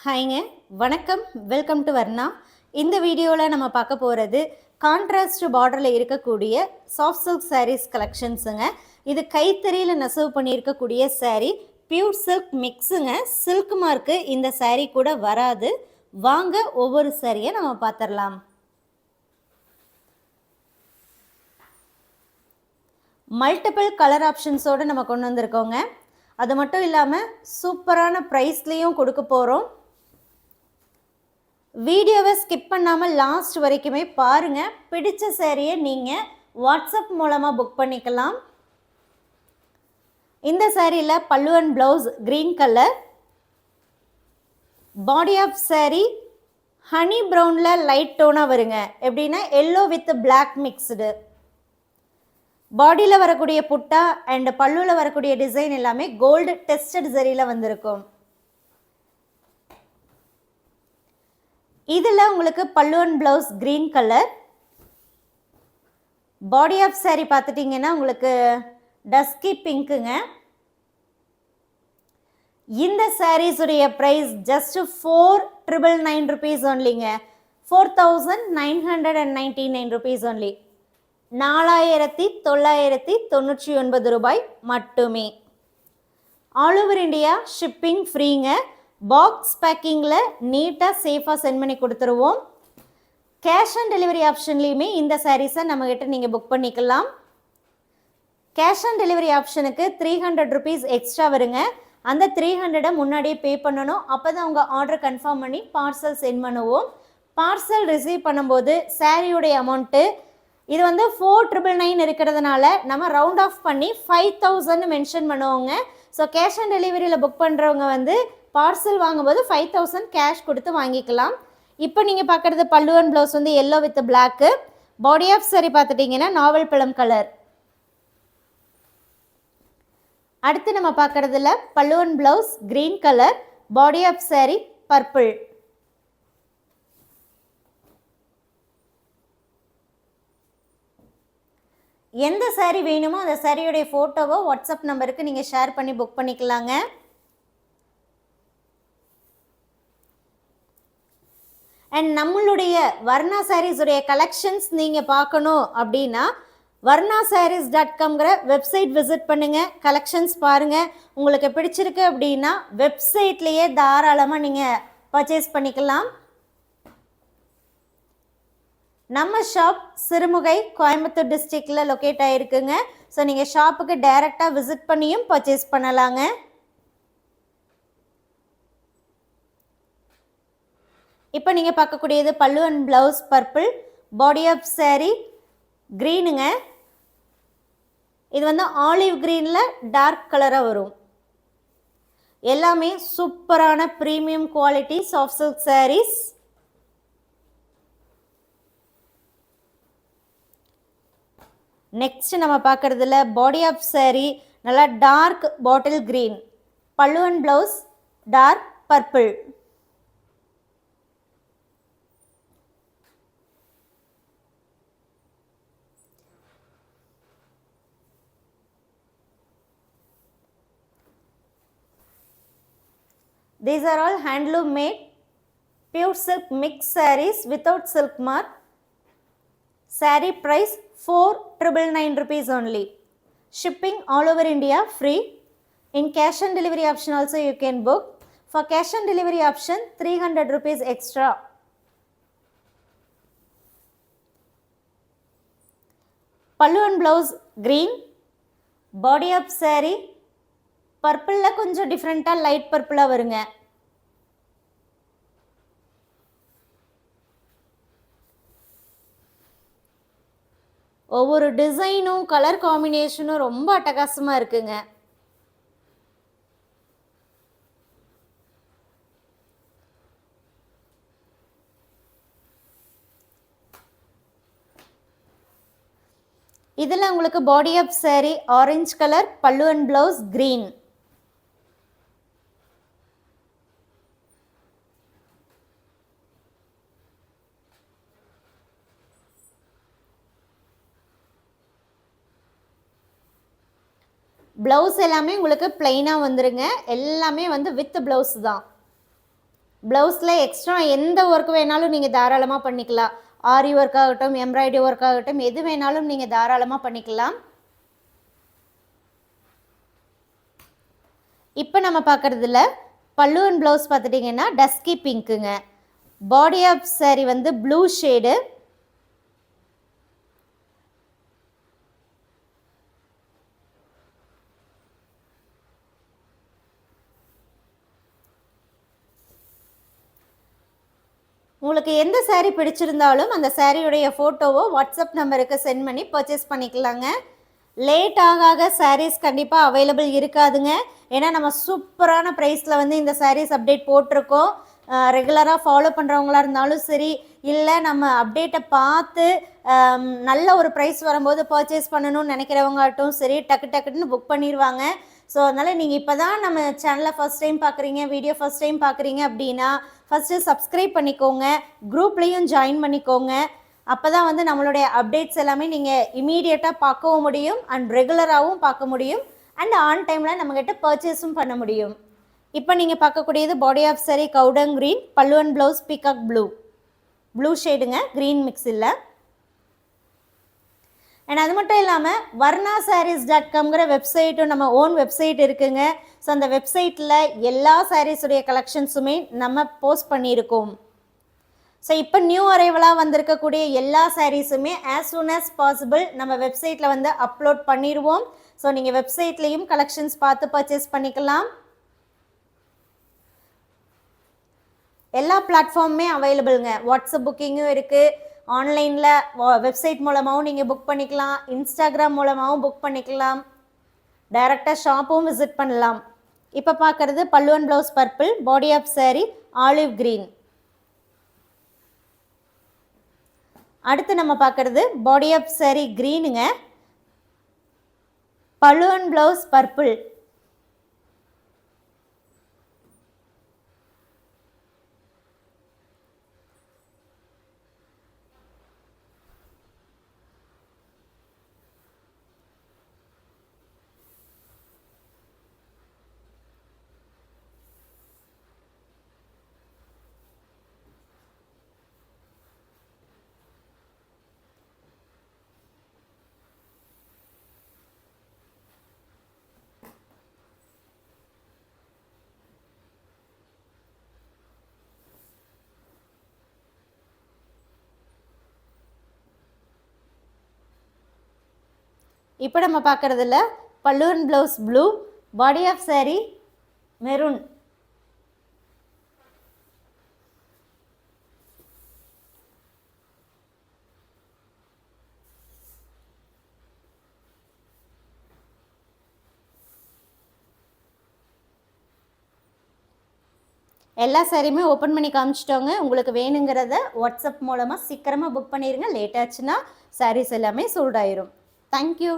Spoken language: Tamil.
ஹாய்ங்க, வணக்கம். Welcome to Varna. இந்த வீடியோவில் நம்ம பார்க்க போகிறது கான்ட்ராஸ்ட் பார்டரில் இருக்கக்கூடிய சாஃப்ட் சில்க் சாரீஸ் கலெக்ஷன்ஸுங்க. இது கைத்தறியில் நெசவு பண்ணியிருக்கக்கூடிய சாரீ, பியூர் சில்க் மிக்ஸுங்க. சில்க் மார்க்கு இந்த சாரீ கூட வராது. வாங்க ஒவ்வொரு சாரியை நம்ம பார்த்துடலாம். மல்டிபிள் கலர் ஆப்ஷன்ஸோடு நம்ம கொண்டு வந்திருக்கோங்க. அது மட்டும் இல்லாமல் சூப்பரான ப்ரைஸ்லேயும் கொடுக்க போகிறோம். வீடியோவை ஸ்கிப் பண்ணாமல் லாஸ்ட் வரைக்குமே பாருங்கள். பிடிச்ச சாரியை நீங்கள் வாட்ஸ்அப் மூலமாக புக் பண்ணிக்கலாம். இந்த சாரியில் pallu and blouse green colour, body of sari honey ப்ரௌனில் லைட் டோனாக வருங்க. எப்படின்னா எல்லோ வித் பிளாக் மிக்ஸ்டு. பாடியில் வரக்கூடிய புட்டா அண்ட் பல்லுவில் வரக்கூடிய டிசைன் எல்லாமே கோல்டு டெஸ்டட் சரியில் வந்திருக்கும். இதில் உங்களுக்கு pallu and blouse green colour, body of sari பார்த்துட்டிங்கன்னா உங்களுக்கு டஸ்கி பிங்க்குங்க. இந்த சாரீஸுடைய ப்ரைஸ் ஜஸ்ட் 4,999 rupees ஒன்லிங்க. 4,999 rupees ஒன்லி. 4,999 ரூபாய் மட்டுமே. ஆல் ஓவர் இந்தியா ஷிப்பிங் ஃப்ரீங்க. பாக்ஸ் பேக்கிங்கில் நீட்டாக சேஃபாக சென்ட் பண்ணி கொடுத்துருவோம். கேஷ் ஆன் டெலிவரி ஆப்ஷன்லேயுமே இந்த சாரீஸை நம்மக்கிட்ட நீங்கள் புக் பண்ணிக்கலாம். கேஷ் ஆன் டெலிவரி ஆப்ஷனுக்கு 300 rupees எக்ஸ்ட்ரா வருங்க. அந்த 300 முன்னாடியே பே பண்ணணும். அப்போ தான் உங்கள் ஆர்டர் கன்ஃபார்ம் பண்ணி பார்சல் சென்ட் பண்ணுவோம். பார்சல் ரிசீவ் பண்ணும்போது சாரியுடைய அமௌண்ட்டு இது 4,999 இருக்கிறதுனால நம்ம ரவுண்ட் ஆஃப் பண்ணி 5,000 மென்ஷன் பண்ணுவோங்க. ஸோ கேஷ் ஆன் டெலிவரியில் புக் பண்ணுறவங்க பார்சல் வாங்கும்போது 5,000 கேஷ் கொடுத்து வாங்கிக்கலாம். இப்போ நீங்கள் பார்க்குறது pallu and blouse yellow with black. Body of sari பார்த்துட்டிங்கன்னா நாவல் பழம் கலர். அடுத்து நம்ம பார்க்குறதுல pallu and blouse green colour, body of sari purple. எந்த சாரீ வேணுமோ அந்த சாரியுடைய ஃபோட்டோவோ வாட்ஸ்அப் நம்பருக்கு நீங்கள் ஷேர் பண்ணி புக் பண்ணிக்கலாங்க. அண்ட் நம்மளுடைய வர்ணா சாரீஸுடைய கலெக்ஷன்ஸ் நீங்கள் பார்க்கணும் அப்படின்னா varnasarees.comங்கிற வெப்சைட் விசிட் பண்ணுங்கள். கலெக்ஷன்ஸ் பாருங்கள். உங்களுக்கு பிடிச்சிருக்கு அப்படின்னா வெப்சைட்லேயே தாராளமாக நீங்கள் பர்ச்சேஸ் பண்ணிக்கலாம். நம்ம ஷாப் சிறுமுகை, கோயம்புத்தூர் டிஸ்ட்ரிக்டில் லொக்கேட் ஆகிருக்குங்க. ஸோ நீங்கள் ஷாப்புக்கு டைரெக்டாக விசிட் பண்ணியும் பர்ச்சேஸ் பண்ணலாங்க. இப்போ நீங்கள் பார்க்கக்கூடியது pallu and blouse purple, body of sari க்ரீனுங்க. இது ஆலிவ் க்ரீனில் டார்க் கலராக வரும். எல்லாமே சூப்பரான premium quality soft silk saris. Next நம்ம பார்க்குறதுல பாடி ஆஃப் சாரி நல்லா dark bottle green, pallu and blouse dark purple. These are all handloom made pure silk mix sarees without silk mark. Saree price 4,999 rupees only. Shipping all over India free. In cash on delivery option also you can book. For cash on delivery option 300 rupees extra. Pallu and blouse green, body of saree பர்பிளில் கொஞ்சம் டிஃப்ரெண்ட்டாக லைட் பர்பிளாக வருங்க. ஒவ்வொரு டிசைனும் கலர் காம்பினேஷனும் ரொம்ப அட்டகாசமாக இருக்குங்க. இதில் உங்களுக்கு body of sari orange colour, pallu and blouse green. Blouse எல்லாமே உங்களுக்கு பிளைனாக வந்துருங்க. எல்லாமே வித் ப்ளவுஸ் தான். ப்ளவுஸில் எக்ஸ்ட்ரா எந்த ஒர்க் வேணாலும் நீங்கள் தாராளமாக பண்ணிக்கலாம். ஆரி ஒர்க் ஆகட்டும், எம்ப்ராய்டரி ஒர்க் ஆகட்டும், எது வேணாலும் நீங்கள் தாராளமாக பண்ணிக்கலாம். இப்போ நம்ம பார்க்குறதுல பல்லு அண்ட் ப்ளவுஸ் பார்த்துட்டிங்கன்னா டஸ்கி பிங்க்குங்க. பாடி ஆஃப் சாரி வந்து ப்ளூ ஷேடு. உங்களுக்கு எந்த சாரீ பிடிச்சிருந்தாலும் அந்த சாரியுடைய ஃபோட்டோவோ வாட்ஸ்அப் நம்பருக்கு சென்ட் பண்ணி பர்ச்சேஸ் பண்ணிக்கலாங்க. லேட் ஆக சாரீஸ் கண்டிப்பாக அவைலபிள் இருக்காதுங்க. ஏன்னா நம்ம சூப்பரான ப்ரைஸில் வந்து இந்த சாரீஸ் அப்டேட் போட்டிருக்கோம். ரெகுலராக ஃபாலோ பண்ணுறவங்களா இருந்தாலும் சரி, இல்லை நம்ம அப்டேட்டை பார்த்து நல்ல ஒரு ப்ரைஸ் வரும்போது பர்ச்சேஸ் பண்ணணும்னு நினைக்கிறவங்கட்டும் சரி, டக்குன்னு புக் பண்ணிடுவாங்க. ஸோ அதனால் நீங்கள் இப்போ தான் நம்ம சேனலை ஃபஸ்ட் டைம் பார்க்குறீங்க, வீடியோ ஃபஸ்ட் டைம் பார்க்குறீங்க அப்படின்னா ஃபஸ்ட்டு சப்ஸ்கிரைப் பண்ணிக்கோங்க, குரூப்லேயும் ஜாயின் பண்ணிக்கோங்க. அப்போ தான் வந்து நம்மளுடைய அப்டேட்ஸ் எல்லாமே நீங்கள் இமீடியட்டாக பார்க்கவும் முடியும் அண்ட் ரெகுலராகவும் பார்க்க முடியும் அண்ட் ஆன் டைமில் நம்மக்கிட்ட பர்ச்சேஸும் பண்ண முடியும். இப்போ நீங்கள் பார்க்கக்கூடியது பாடி ஆஃப் சாரி கவுடன் green, pallu and blouse peacock blue ஷேடுங்க, க்ரீன் மிக்ஸ் இல்லை. அண்ட் அது மட்டும் இல்லாமல் varnasarees.comங்கிற வெப்சைட்டும் நம்ம ஓன் வெப்சைட் இருக்குங்க. ஸோ அந்த வெப்சைட்டில் எல்லா சாரீஸுடைய கலெக்ஷன்ஸுமே நம்ம போஸ்ட் பண்ணியிருக்கோம். ஸோ இப்போ நியூ அரைவலாக வந்திருக்கக்கூடிய எல்லா சாரீஸுமே ஆஸ் சூன் ஆஸ் பாசிபிள் நம்ம வெப்சைட்டில் வந்து அப்லோட் பண்ணிடுவோம். ஸோ நீங்கள் வெப்சைட்லேயும் கலெக்ஷன்ஸ் பார்த்து பர்ச்சேஸ் பண்ணிக்கலாம். எல்லா பிளாட்ஃபார்முமே அவைலபிளுங்க. வாட்ஸ்அப் புக்கிங்கும் இருக்குது, ஆன்லைனில் வெப்சைட் மூலமாகவும் நீங்கள் புக் பண்ணிக்கலாம், இன்ஸ்டாகிராம் மூலமாகவும் புக் பண்ணிக்கலாம், டைரெக்டாக ஷாப்பும் விசிட் பண்ணலாம். இப்போ பார்க்குறது pallu and blouse purple, body of sari olive green. அடுத்து நம்ம பார்க்குறது பாடி ஆஃப் சாரி க்ரீனுங்க, பல்லு அண்ட் ப்ளவுஸ் பர்பிள். இப்போ நம்ம பார்க்குறதுல pallu and blouse blue, body of sari maroon. எல்லா சாரியுமே ஓப்பன் பண்ணி காமிச்சிட்டோங்க. உங்களுக்கு வேணுங்கிறத வாட்ஸ்அப் மூலமாக சீக்கிரமாக புக் பண்ணிடுங்க. லேட் ஆச்சுன்னா சாரீஸ் எல்லாமே சோல்ட் ஆயிரும். தேங்க்யூ.